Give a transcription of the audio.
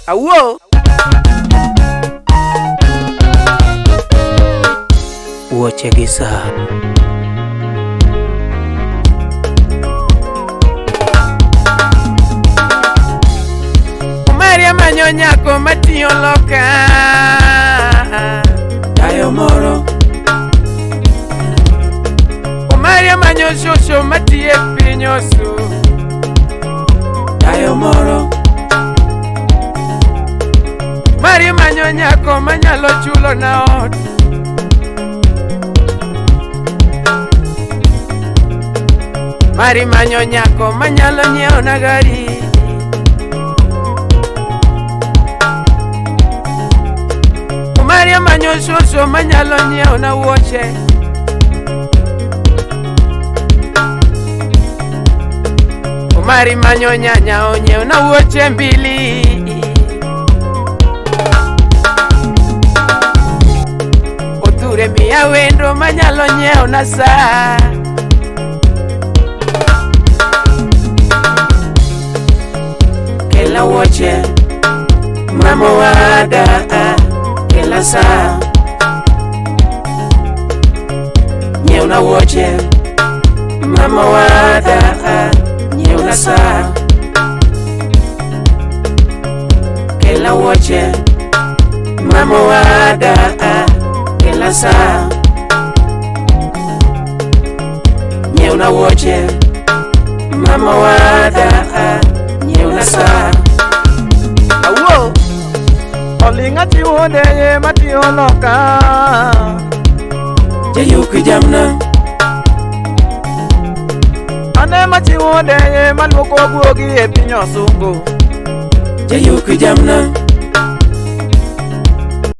Awo Woche gisa Maria manyo nyako matiyo loka Dayo moro Maria manyo shosho matiye pinyosu Dayo moro Maria manyo nyako manyalo chulo na ot Mari manyo nyako manyalo nyiewo na gari Maria manyo shosho manyalo nyiewo na wuoche Mari manyo nyanya onyiewo na wuoche mbili Oture miya wendo manyalo nyiewo na saa Kela wuoche mama wada Kela saa nyiewo na wuoche mama wada nyiewo na saa Kela wuoche mama wada Kela saa nyiewo na wuoche mama wada nyiewo na saa Awo Olinga tiwode ye matiyo loka Jayuki jamna Ane matiwode ye maluko guogi e pinyo sungu Jayuki jamna